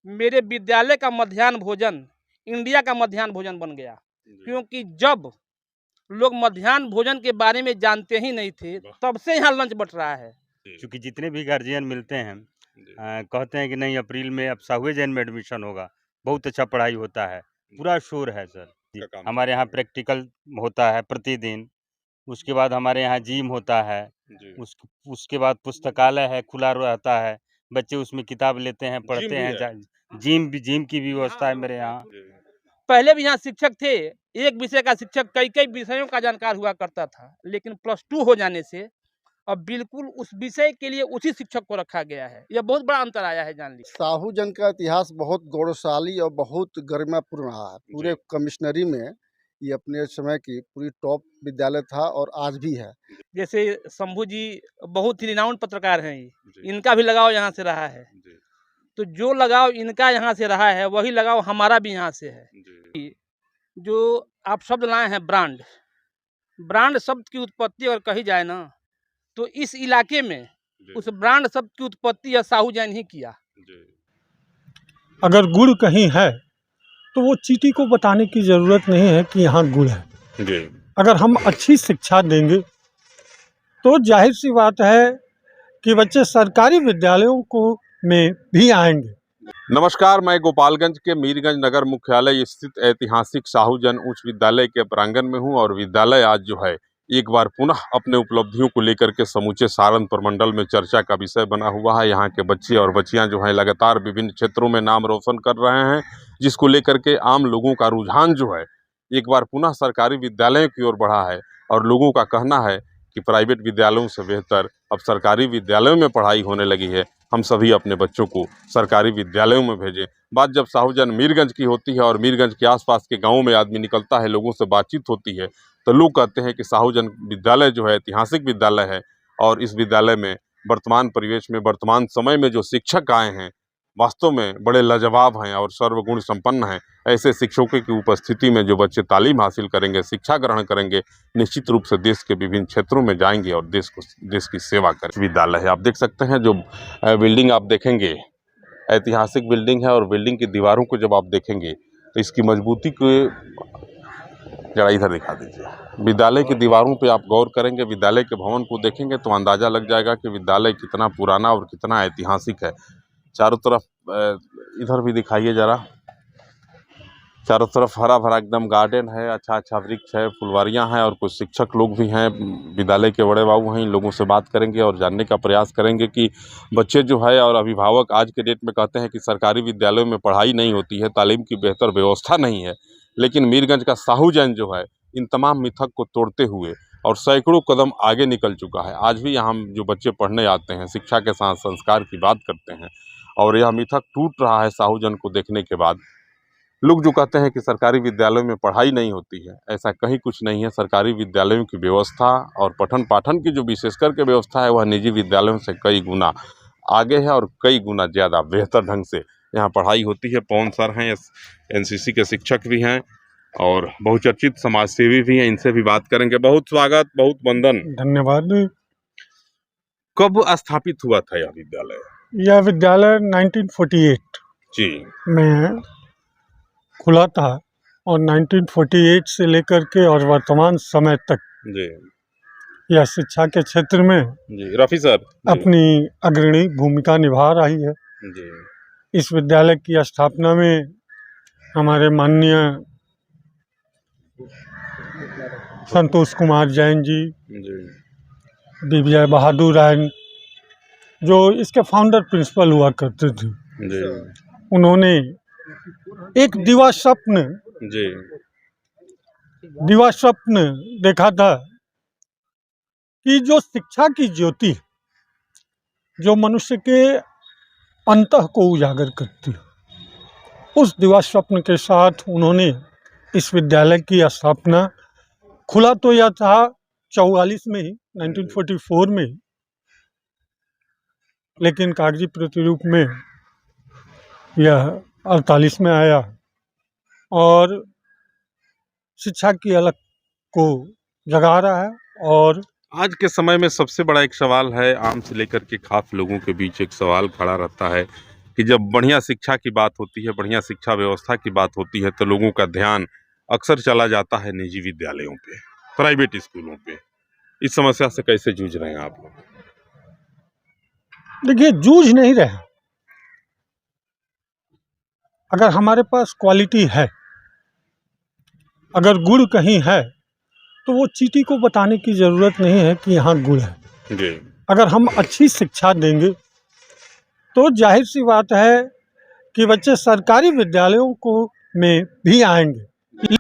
मेरे विद्यालय का मध्याह्न भोजन इंडिया का मध्याह्न भोजन बन गया, क्योंकि जब लोग मध्याह्न भोजन के बारे में जानते ही नहीं थे, तब से यहाँ लंच बट रहा है। क्योंकि जितने भी गार्जियन मिलते हैं कहते हैं कि नहीं अप्रैल में अब साहू जैन में एडमिशन होगा, बहुत अच्छा पढ़ाई होता है, पूरा शोर है सर। हमारे यहाँ प्रैक्टिकल होता है प्रतिदिन, उसके बाद हमारे यहाँ जिम होता है, उसके बाद पुस्तकालय है, खुला रहता है, बच्चे उसमें किताब लेते हैं, पढ़ते हैं। जिम की भी व्यवस्था है मेरे यहाँ। पहले भी यहाँ शिक्षक थे, एक विषय का शिक्षक कई कई विषयों का जानकार हुआ करता था, लेकिन +2 हो जाने से अब बिल्कुल उस विषय के लिए उसी शिक्षक को रखा गया है। यह बहुत बड़ा अंतर आया है, जान लीजिए। साहू जन का इतिहास बहुत गौरवशाली और बहुत गरिमापूर्ण रहा है। पूरे कमिश्नरी में ये अपने समय की पूरी टॉप विद्यालय था और आज भी है। जैसे शंभू जी बहुत ही रिनाउंड पत्रकार हैं, इनका भी लगाव यहाँ से रहा है, तो जो लगाव इनका यहाँ से रहा है वही लगाव हमारा भी यहाँ से है। जो आप शब्द लाए हैं ब्रांड शब्द की उत्पत्ति अगर कही जाए ना, तो इस इलाके में उस ब्रांड शब्द की उत्पत्ति साहू जैन ही किया। अगर गुड़ कहीं है तो वो चींटी को बताने की जरूरत नहीं है कि यहाँ गुड़ है। अगर हम अच्छी शिक्षा देंगे तो जाहिर सी बात है कि बच्चे सरकारी विद्यालयों को में भी आएंगे। नमस्कार, मैं गोपालगंज के मीरगंज नगर मुख्यालय स्थित ऐतिहासिक साहू जन उच्च विद्यालय के प्रांगण में हूं और विद्यालय आज जो है एक बार पुनः अपने उपलब्धियों को लेकर के समूचे सारण प्रमंडल में चर्चा का विषय बना हुआ है। यहाँ के बच्चे और बच्चियां जो हैं लगातार विभिन्न क्षेत्रों में नाम रोशन कर रहे हैं, जिसको लेकर के आम लोगों का रुझान जो है एक बार पुनः सरकारी विद्यालयों की ओर बढ़ा है और लोगों का कहना है कि प्राइवेट विद्यालयों से बेहतर अब सरकारी विद्यालयों में पढ़ाई होने लगी है। हम सभी अपने बच्चों को सरकारी विद्यालयों में भेजें। बात जब साहूजन मीरगंज की होती है और मीरगंज के आसपास के गांवों में आदमी निकलता है, लोगों से बातचीत होती है, तो लोग कहते हैं कि साहूजन विद्यालय जो है ऐतिहासिक विद्यालय है और इस विद्यालय में वर्तमान परिवेश में वर्तमान समय में जो शिक्षक आए हैं वास्तव में बड़े लाजवाब हैं और सर्वगुण संपन्न हैं। ऐसे शिक्षकों की उपस्थिति में जो बच्चे तालीम हासिल करेंगे, शिक्षा ग्रहण करेंगे, निश्चित रूप से देश के विभिन्न क्षेत्रों में जाएंगे और देश की सेवा करें। विद्यालय है, आप देख सकते हैं जो बिल्डिंग आप देखेंगे ऐतिहासिक बिल्डिंग है और बिल्डिंग की दीवारों को जब आप देखेंगे तो इसकी मजबूती को जरा इधर दिखा दीजिए। विद्यालय की दीवारों पे आप गौर करेंगे, विद्यालय के भवन को देखेंगे तो अंदाजा लग जाएगा कि विद्यालय कितना पुराना और कितना ऐतिहासिक है। चारों तरफ इधर भी दिखाइए जरा, चारों तरफ हरा भरा एकदम गार्डन है, अच्छा अच्छा वृक्ष है, फुलवारियां हैं और कुछ शिक्षक लोग भी हैं, विद्यालय के बड़े बाबू हैं। इन लोगों से बात करेंगे और जानने का प्रयास करेंगे कि बच्चे जो है और अभिभावक आज के डेट में कहते हैं कि सरकारी विद्यालयों में पढ़ाई नहीं होती है, तालीम की बेहतर व्यवस्था नहीं है, लेकिन मीरगंज का साहू जैन जो है इन तमाम मिथक को तोड़ते हुए और सैकड़ों कदम आगे निकल चुका है। आज भी यहाँ जो बच्चे पढ़ने आते हैं, शिक्षा के साथ संस्कार की बात करते हैं और यह मिथक टूट रहा है साहू जन को देखने के बाद। लोग जो कहते हैं कि सरकारी विद्यालयों में पढ़ाई नहीं होती है, ऐसा कहीं कुछ नहीं है। सरकारी विद्यालयों की व्यवस्था और पठन पाठन की जो विशेषकर के व्यवस्था है वह निजी विद्यालयों से कई गुना आगे है और कई गुना ज़्यादा बेहतर ढंग से यहाँ पढ़ाई होती है। पवन सर हैं, एनसीसी के शिक्षक भी हैं और बहुचर्चित समाजसेवी भी हैं, इनसे भी बात करेंगे। बहुत स्वागत, बहुत वंदन, धन्यवाद। कब स्थापित हुआ था यह विद्यालय? यह विद्यालय 1948 जी में खुला था और 1948 से लेकर के और वर्तमान समय तक जी यह शिक्षा के क्षेत्र में जी रफ़ी सर अपनी अग्रणी भूमिका निभा रही है। जी इस विद्यालय की स्थापना में हमारे माननीय संतोष कुमार जैन जी, विजय बहादुर राय जो इसके फाउंडर प्रिंसिपल हुआ करते थे, उन्होंने एक दिवा स्वप्न देखा था कि जो शिक्षा की ज्योति जो मनुष्य के अंतः को उजागर करती है, उस दिवा स्वप्न के साथ उन्होंने इस विद्यालय की स्थापना, खुला तो यह था 44 में ही, 1944 में ही, लेकिन कागजी प्रतिरूप में यह 48 में आया और शिक्षा की अलग को जगा रहा है। और आज के समय में सबसे बड़ा एक सवाल है, आम से लेकर के खास लोगों के बीच एक सवाल खड़ा रहता है कि जब बढ़िया शिक्षा की बात होती है, बढ़िया शिक्षा व्यवस्था की बात होती है, तो लोगों का ध्यान अक्सर चला जाता है निजी विद्यालयों पे, प्राइवेट स्कूलों पे। इस समस्या से कैसे जूझ रहे हैं आप लोग? देखिए, जूझ नहीं रहे। अगर हमारे पास क्वालिटी है, अगर गुण कहीं है, तो वो चींटी को बताने की ज़रूरत नहीं है कि यहाँ गुण है। जी अगर हम अच्छी शिक्षा देंगे तो जाहिर सी बात है कि बच्चे सरकारी विद्यालयों को में भी आएंगे।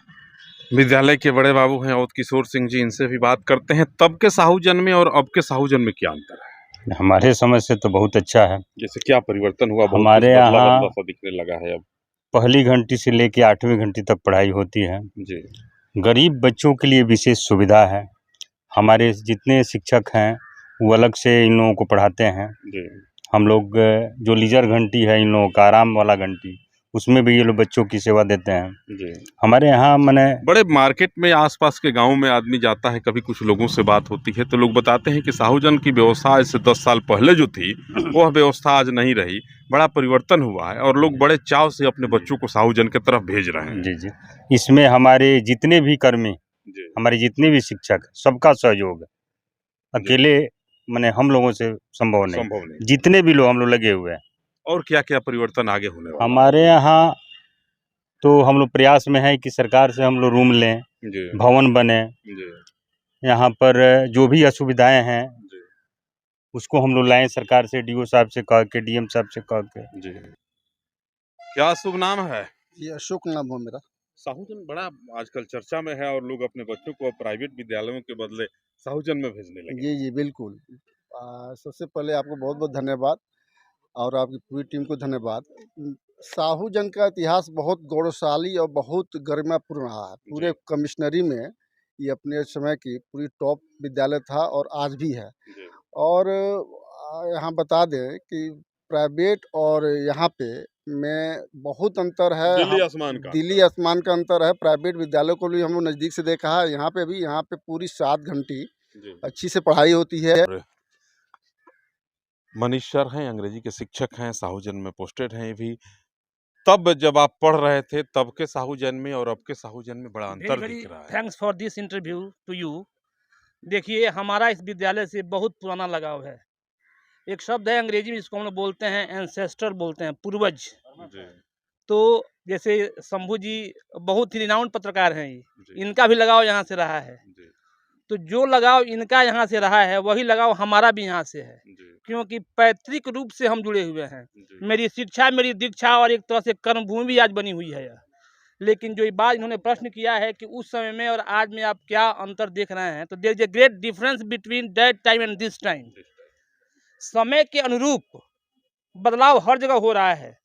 विद्यालय के बड़े बाबू हैं और किशोर सिंह जी, इनसे भी बात करते हैं। तब के साहूजन में और अब के साहूजन में क्या अंतर है? हमारे समझ से तो बहुत अच्छा है। जैसे क्या परिवर्तन हुआ? बहुत हमारे कुछ बदला यहाँ बदला सा दिखने लगा है अब। पहली घंटी से लेके 8वीं घंटी तक पढ़ाई होती है। जी गरीब बच्चों के लिए विशेष सुविधा है। हमारे जितने शिक्षक हैं वो अलग से इन लोगों को पढ़ाते हैं। जी हम लोग जो लीजर घंटी है इन लोगों का, आराम वाला घंटी, उसमें भी ये लोग बच्चों की सेवा देते हैं। जी हमारे यहाँ मने बड़े मार्केट में आसपास के गांव में आदमी जाता है, कभी कुछ लोगों से बात होती है तो लोग बताते हैं कि साहूजन की व्यवस्था आज से 10 साल पहले जो थी वह व्यवस्था आज नहीं रही, बड़ा परिवर्तन हुआ है और लोग बड़े चाव से अपने बच्चों को साहूजन की तरफ भेज रहे हैं। जी जी, इसमें हमारे जितने भी कर्मी, जी हमारे जितने भी शिक्षक, सबका सहयोग है। अकेले मने हम लोगों से संभव नहीं। जितने भी लोग हम लोग लगे हुए हैं। और क्या क्या परिवर्तन आगे होने वाला हमारे यहाँ तो हम लोग प्रयास में है कि सरकार से हम लोग रूम लें, है? जी भवन बने। जी यहाँ पर जो भी असुविधाएं हैं जी उसको हम लोग लाएं सरकार से, डीओ साहब से कह के, डीएम साहब से कह के। जी। क्या शुभ नाम है? ये अशोक नाम है मेरा। साहूजन बड़ा आजकल चर्चा में है और लोग अपने बच्चों को प्राइवेट विद्यालयों के बदले साहूजन में भेजने लगे। जी जी बिल्कुल। सबसे पहले आपको बहुत बहुत धन्यवाद और आपकी पूरी टीम को धन्यवाद। साहूजन का इतिहास बहुत गौरवशाली और बहुत गरिमापूर्ण रहा है। पूरे कमिश्नरी में ये अपने समय की पूरी टॉप विद्यालय था और आज भी है। जी और यहाँ बता दें कि प्राइवेट और यहाँ पे में बहुत अंतर है। दिल्ली आसमान का दिल्ली आसमान का अंतर है। प्राइवेट विद्यालय को भी हम लोग नज़दीक से देखा है। यहाँ पे भी, यहाँ पे पूरी 7 घंटी जी। अच्छी से पढ़ाई होती है। मनीष सर हैं, अंग्रेजी के शिक्षक हैं, साहूजन में पोस्टेड हैं। ये भी तब जब आप पढ़ रहे थे तब के साहूजन में और अब के साहूजन में बड़ा अंतर दिख रहा है। Thanks for this interview to you. देखिए, हमारा इस विद्यालय से बहुत पुराना लगाव है। एक शब्द है अंग्रेजी में जिसको हम लोग बोलते हैं एंसेस्टर, बोलते हैं पूर्वज। जी तो जैसे शंभू जी बहुत ही रिनाउंड पत्रकार हैं, जी इनका भी लगाव यहाँ से रहा है। जी तो जो लगाव इनका यहाँ से रहा है वही लगाव हमारा भी यहाँ से है, जी क्योंकि पैतृक रूप से हम जुड़े हुए हैं। जी मेरी शिक्षा, मेरी दीक्षा और एक तरह से कर्मभूमि भी आज बनी हुई है यह। लेकिन जो ये बात इन्होंने प्रश्न किया है कि उस समय में और आज में आप क्या अंतर देख रहे हैं, तो there is a great difference between that time and this time. समय के अनुरूप बदलाव हर जगह हो रहा है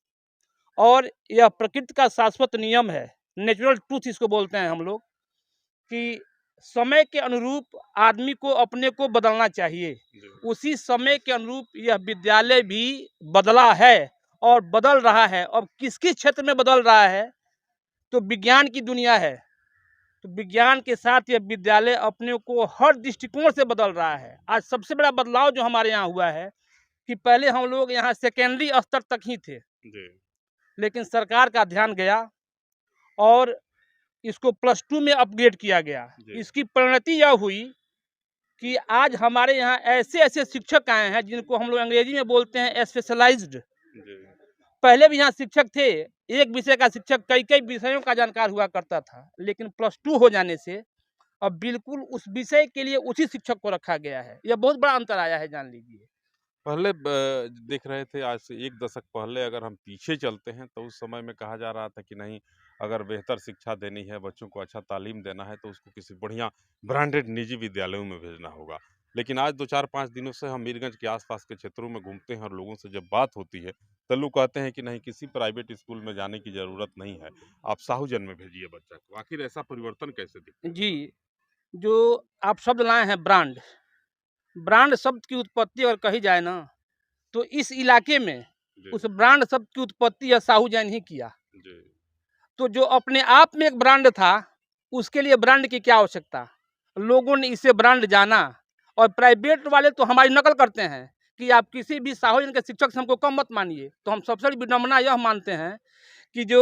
और यह प्रकृति का शाश्वत नियम है, नेचुरल ट्रूथ इसको बोलते हैं हम लोग, कि समय के अनुरूप आदमी को अपने को बदलना चाहिए। उसी समय के अनुरूप यह विद्यालय भी बदला है और बदल रहा है। अब किस किस क्षेत्र में बदल रहा है, तो विज्ञान की दुनिया है, तो विज्ञान के साथ यह विद्यालय अपने को हर दृष्टिकोण से बदल रहा है। आज सबसे बड़ा बदलाव जो हमारे यहाँ हुआ है कि पहले हम लोग यहाँ सेकेंडरी स्तर तक ही थे, लेकिन सरकार का ध्यान गया और इसको +2 में अपग्रेड किया गया। इसकी परिणति यह हुई कि आज हमारे यहाँ ऐसे ऐसे शिक्षक आए हैं जिनको हम लोग अंग्रेजी में बोलते हैं स्पेशलाइज्ड। पहले भी यहाँ शिक्षक थे, एक विषय का शिक्षक कई कई विषयों का जानकार हुआ करता था, लेकिन +2 हो जाने से अब बिल्कुल उस विषय के लिए उसी शिक्षक को रखा गया है। यह बहुत बड़ा अंतर आया है, जान लीजिए। पहले देख रहे थे, आज से 1 दशक पहले अगर हम पीछे चलते हैं तो उस समय में कहा जा रहा था कि नहीं, अगर बेहतर शिक्षा देनी है, बच्चों को अच्छा तालीम देना है तो उसको किसी बढ़िया ब्रांडेड निजी विद्यालयों में भेजना होगा। लेकिन आज 2-4-5 दिनों से हम मीरगंज के आसपास के क्षेत्रों में घूमते हैं और लोगों से जब बात होती है तो लोग कहते हैं कि नहीं, किसी प्राइवेट स्कूल में जाने की ज़रूरत नहीं है, आप साहूजन में भेजिए बच्चा को। आखिर ऐसा परिवर्तन कैसे दिखता है? जी, जो आप शब्द लाए हैं ब्रांड, ब्रांड शब्द की उत्पत्ति अगर कही जाए ना, तो इस इलाके में उस ब्रांड शब्द की उत्पत्ति यह साहूजन ही किया। तो जो अपने आप में एक ब्रांड था, उसके लिए ब्रांड की क्या आवश्यकता, लोगों ने इसे ब्रांड जाना। और प्राइवेट वाले तो हमारी नकल करते हैं कि आप किसी भी साहू जन के शिक्षक से हमको कम मत मानिए। तो हम सबसे बड़ी विडम्बना यह मानते हैं कि जो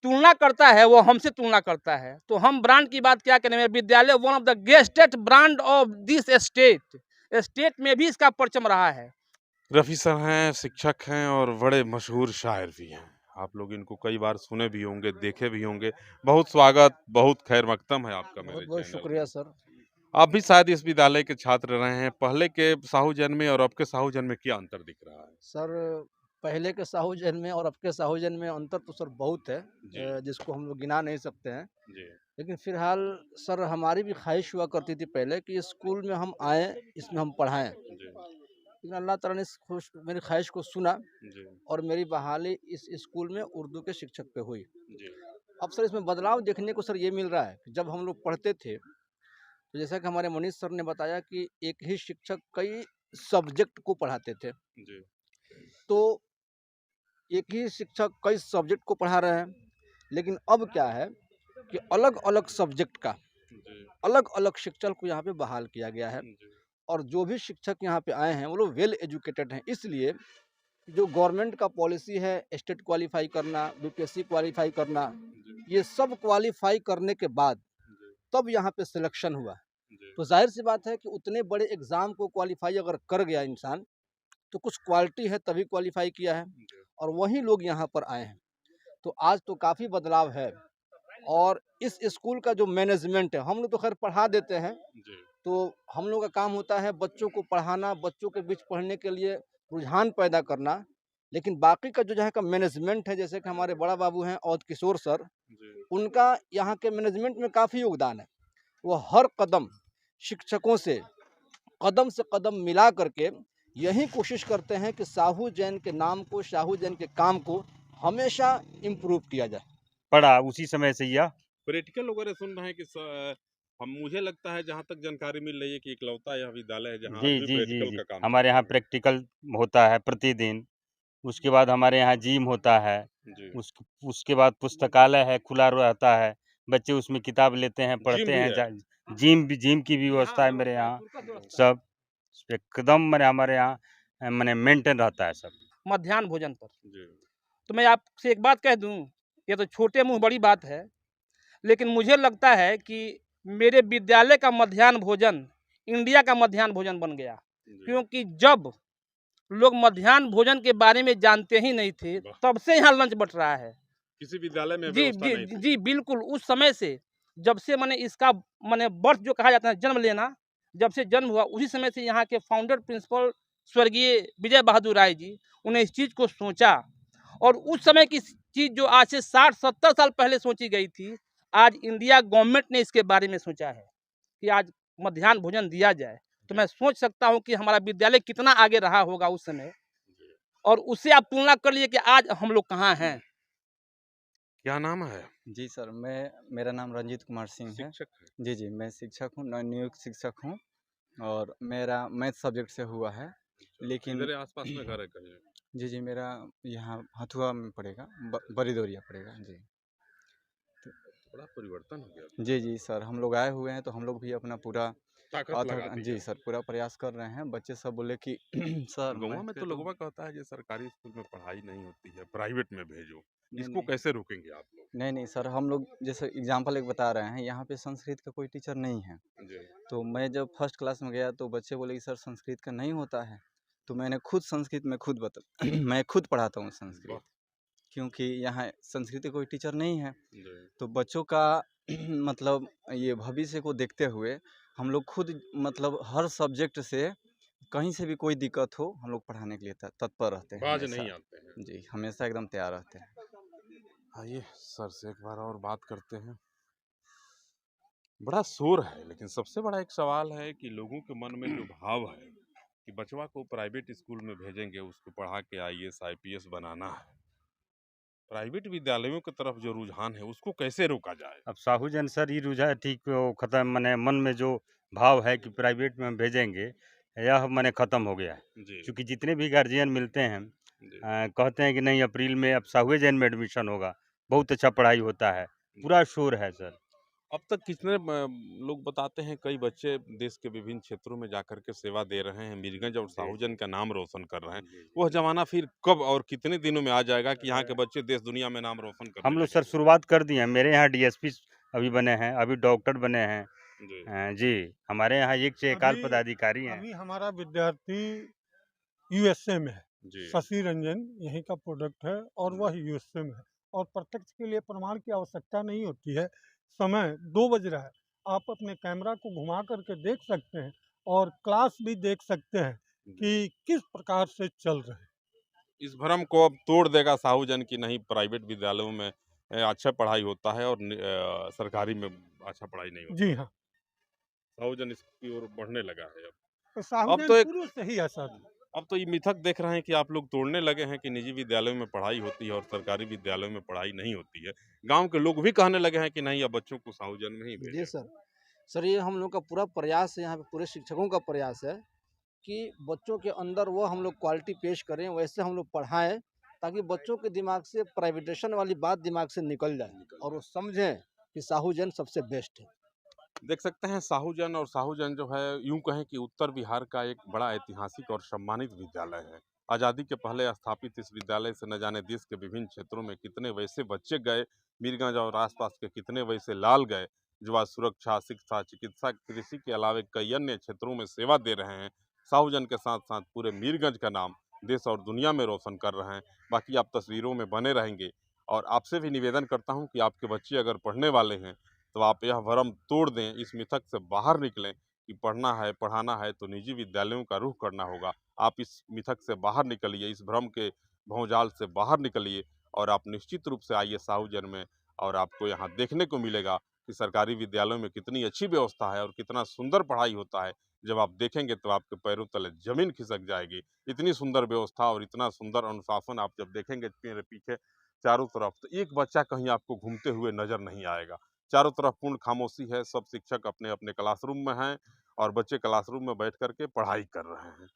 तुलना करता है वो हमसे तुलना करता है। तो हम ब्रांड की बात क्या करें, विद्यालय one of the gazetted brand of this state, state में भी इसका परचम रहा है। रफ़ी सर हैं, शिक्षक हैं और बड़े मशहूर शायर भी हैं। आप लोग इनको कई बार सुने भी होंगे, देखे भी होंगे। बहुत स्वागत, बहुत खैर मकदम है आपका मेरे बहुत बहुत चैनल शुक्रिया में। सर। आप भी शायद इस विद्यालय के छात्र रहे हैं। पहले के साहूजन में और अब के साहूजन में क्या अंतर दिख रहा है? सर पहले के साहूजन में और अब के साहूजन में अंतर तो सर बहुत है, जी। जिसको हम लोग गिना नहीं सकते हैं। जी, लेकिन फ़िलहाल सर हमारी भी ख्वाहिश हुआ करती थी पहले कि स्कूल में हम आएँ, इसमें हम पढ़ाएँ। जी, लेकिन अल्लाह ताला ने मेरी ख्वाहिश को सुना जी, और मेरी बहाली इस स्कूल में उर्दू के शिक्षक पे हुई। जी, अब सर इसमें बदलाव देखने को सर ये मिल रहा है कि जब हम लोग पढ़ते थे, तो जैसा कि हमारे मनीष सर ने बताया कि एक ही शिक्षक कई सब्जेक्ट को पढ़ाते थे। जी, तो एक ही शिक्षक कई सब्जेक्ट को पढ़ा रहे हैं, लेकिन अब क्या है कि अलग-अलग सब्जेक्ट का जी, अलग-अलग शिक्षक को यहाँ पे बहाल किया गया है। जी, और जो भी शिक्षक यहाँ पे आए हैं वो लोग वेल एजुकेटेड हैं, इसलिए जो गवर्नमेंट का पॉलिसी है स्टेट क्वालिफाई करना, बीपीएससी क्वालिफाई करना, ये सब क्वालिफाई करने के बाद तब यहाँ पे सिलेक्शन हुआ। जी, तो जाहिर सी बात है कि उतने बड़े एग्ज़ाम को क्वालिफाई अगर कर गया इंसान, तो कुछ क्वालिटी है तभी क्वालिफाई किया है जी, और वही लोग यहाँ पर आए हैं। तो आज तो काफ़ी बदलाव है और इस स्कूल का जो मैनेजमेंट है, हम लोग तो खैर पढ़ा देते हैं, जी, तो हम लोग का काम होता है बच्चों को पढ़ाना, बच्चों के बीच पढ़ने के लिए रुझान पैदा करना। लेकिन बाकी का जो यहाँ का मैनेजमेंट है, जैसे कि हमारे बड़ा बाबू हैं औध किशोर सर, जी, उनका यहाँ के मैनेजमेंट में काफ़ी योगदान है। वो हर कदम शिक्षकों से कदम मिला करके यही कोशिश करते हैं कि साहू जैन के नाम को, साहू जैन के काम को हमेशा इम्प्रूव किया जाए। पढ़ा उसी समय से यह प्रैक्टिकल वगैरह सुन रहे हैं कि हम मुझे लगता है जहाँ तक जानकारी मिल रही है कि इकलौता यह विद्यालय है जहाँ आज जी भी जी जी प्रैक्टिकल जी का काम हमारे चलता यहाँ है। प्रैक्टिकल होता है प्रतिदिन। उसके बाद हमारे यहाँ जिम होता है। जी, उसके बाद पुस्तकालय है, खुला रहता है। बच्चे उसमें किताब लेते हैं, जिम पढ़ते भी हैं। है। जिम की भी व्यवस्था है मेरे यहाँ। सब एकदम मैंने हमारे यहाँ मैंने मेंटेन रहता है सब। मध्याह्न भोजन पर जी, तो मैं आपसे एक बात कह दूं, ये तो छोटे मुंह बड़ी बात है, लेकिन मुझे लगता है कि मेरे विद्यालय का मध्याह्न भोजन इंडिया का मध्याह्न भोजन बन गया। जी, क्योंकि जब लोग मध्याह्न भोजन के बारे में जानते ही नहीं थे, वाह! तब से यहाँ लंच बट रहा है। किसी विद्यालय में जी व्यवस्था जी नहीं थी। जी बिल्कुल, उस समय से जब से मैंने इसका बर्थ जो कहा जाता है जन्म लेना, जब से जन्म हुआ उसी समय से यहाँ के फाउंडर प्रिंसिपल स्वर्गीय विजय बहादुर राय जी, उन्हें इस चीज़ को सोचा और उस समय की चीज़ जो आज से 60-70 साल पहले सोची गई थी, आज इंडिया गवर्नमेंट ने इसके बारे में सोचा है कि आज मध्याह्न भोजन दिया जाए। तो मैं सोच सकता हूँ कि हमारा विद्यालय कितना आगे रहा होगा उस समय और उससे आप तुलना कर लीजिए कि आज हम लोग कहाँ हैं। क्या नाम है? जी सर, मेरा नाम रंजीत कुमार सिंह है। शिक्षक है। जी, जी, मैं शिक्षक हूँ, नवनियुक्त शिक्षक हूँ और मेरा मैथ सब्जेक्ट से हुआ है। लेकिन इधर आसपास में घर है कहीं? जी, जी, मेरा यहाँ हथुआ में पड़ेगा, बड़ी-दौरिया पड़ेगा। जी। बड़ा परिवर्तन हो गया। जी, जी, सर, हम लोग आए हुए हैं तो हम लोग भी अपना पूरा ताकत लगा दी जी है। सर, पूरा प्रयास कर रहे हैं। बच्चे सब बोले कि सर गौवा मैथ में पे तो लोगवा कहता है कि सरकारी स्कूल में पढ़ाई नहीं होती है, प्राइवेट में भेजो। नहीं, इसको नहीं। कैसे रोकेंगे आप लोग? नहीं, नहीं सर, हम लोग जैसे एग्ज़ाम्पल एक बता रहे हैं, यहाँ पे संस्कृत का कोई टीचर नहीं है। जी, तो मैं जब फर्स्ट क्लास में गया तो बच्चे बोले कि सर संस्कृत का नहीं होता है। तो मैंने खुद संस्कृत में मैं खुद पढ़ाता हूँ संस्कृत, वाह! क्योंकि यहाँ संस्कृत का कोई टीचर नहीं है। जी, तो बच्चों का मतलब ये भविष्य को देखते हुए हम लोग खुद मतलब हर सब्जेक्ट से कहीं से भी कोई दिक्कत हो हम लोग पढ़ाने के लिए तत्पर रहते हैं बाज हमेशा। नहीं आते हैं। जी, हमेशा एकदम तैयार रहते हैं। आइए सर से एक बार और बात करते हैं। बड़ा शोर है, लेकिन सबसे बड़ा एक सवाल है कि लोगों के मन में जो भाव है कि बचवा को प्राइवेट स्कूल में भेजेंगे, उसको पढ़ा के आईएएस, आईपीएस बनाना है। प्राइवेट विद्यालयों की तरफ जो रुझान है, उसको कैसे रोका जाए? अब साहूजन सर ये रुझान ठीक वो खत्म मने मन में जो भाव है कि प्राइवेट में हम भेजेंगे, यह मने खत्म हो गया है। जी, क्योंकि जितने भी गार्जियन मिलते हैं जी, कहते हैं कि नहीं अप्रैल में अब साहू जैन में एडमिशन होगा, बहुत अच्छा पढ़ाई होता है। पूरा शोर है सर। अब तक कितने लोग बताते हैं, कई बच्चे देश के विभिन्न क्षेत्रों में जाकर के सेवा दे रहे हैं, मीरगंज और जी। साहूजन का नाम रोशन कर रहे हैं। जी, जी। वह ज़माना फिर कब और कितने दिनों में आ जाएगा कि यहाँ के बच्चे देश दुनिया में नाम रोशन करने हम लोग सर लगेंगे? शुरुआत कर दिए हैं। मेरे यहाँ डीएसपी अभी बने हैं, अभी डॉक्टर बने हैं। जी, जी, हमारे यहाँ एक से एकाल अभी पदाधिकारी हैं। अभी हमारा विद्यार्थी यूएसए में है। जी, शशि रंजन यहीं का प्रोडक्ट है और जी। वह यूएसए में है। और प्रत्यक्ष के लिए प्रमाण की आवश्यकता नहीं होती है। समय 2 बज रहा है। आप अपने कैमरा को घुमा करके देख सकते हैं और क्लास भी देख सकते हैं जी। कि किस प्रकार से चल रहे हैं। इस भ्रम को अब तोड़ देगा साहूजन की नहीं प्राइवेट विद्यालयों में अच्छा पढ़ाई होता है और सरकारी में अच्छा पढ़ाई नहीं होता। जी हाँ, साहूजन इसकी ओर बढ़ने लगा है अब। तो अब साहूजन तो एक शुरू से ही ऐसा था। अब तो ये मिथक देख रहे हैं कि आप लोग तोड़ने लगे हैं कि निजी विद्यालयों में पढ़ाई होती है और सरकारी विद्यालयों में पढ़ाई नहीं होती है। गाँव के लोग भी कहने लगे हैं कि नहीं, अब बच्चों को साहूजन में ही जी भेजें। सर। सर, ये हम लोग का पूरा प्रयास है, यहाँ पे पूरे शिक्षकों का प्रयास है कि बच्चों के अंदर वो हम लोग क्वालिटी पेश करें, वैसे हम लोग पढ़ाएँ, ताकि बच्चों के दिमाग से प्राइवेटाइजेशन वाली बात दिमाग से निकल जाए और वो समझें कि साहूजन सबसे बेस्ट है। देख सकते हैं साहूजन, और साहूजन जो है यूं कहें कि उत्तर बिहार का एक बड़ा ऐतिहासिक और सम्मानित विद्यालय है। आज़ादी के पहले स्थापित इस विद्यालय से न जाने देश के विभिन्न क्षेत्रों में कितने वैसे बच्चे गए, मीरगंज और आसपास के कितने वैसे लाल गए जो आज सुरक्षा, शिक्षा, चिकित्सा, कृषि के अलावा कई अन्य क्षेत्रों में सेवा दे रहे हैं। साहूजन के साथ साथ पूरे मीरगंज का नाम देश और दुनिया में रोशन कर रहे हैं। बाकी आप तस्वीरों में बने रहेंगे, और आपसे भी निवेदन करता हूँ कि आपके बच्चे अगर पढ़ने वाले हैं तो आप यह भ्रम तोड़ दें, इस मिथक से बाहर निकलें कि पढ़ना है, पढ़ाना है तो निजी विद्यालयों का रुख करना होगा। आप इस मिथक से बाहर निकलिए, इस भ्रम के भंवजाल से बाहर निकलिए और आप निश्चित रूप से आइए साहूजन में, और आपको यहाँ देखने को मिलेगा कि सरकारी विद्यालयों में कितनी अच्छी व्यवस्था है और कितना सुंदर पढ़ाई होता है। जब आप देखेंगे तो आपके पैरों तले ज़मीन खिसक जाएगी। इतनी सुंदर व्यवस्था और इतना सुंदर अनुशासन आप जब देखेंगे मेरे पीछे चारों तरफ, तो एक बच्चा कहीं आपको घूमते हुए नज़र नहीं आएगा। चारों तरफ पूर्ण खामोशी है, सब शिक्षक अपने-अपने क्लासरूम में हैं और बच्चे क्लासरूम में बैठ कर के पढ़ाई कर रहे हैं।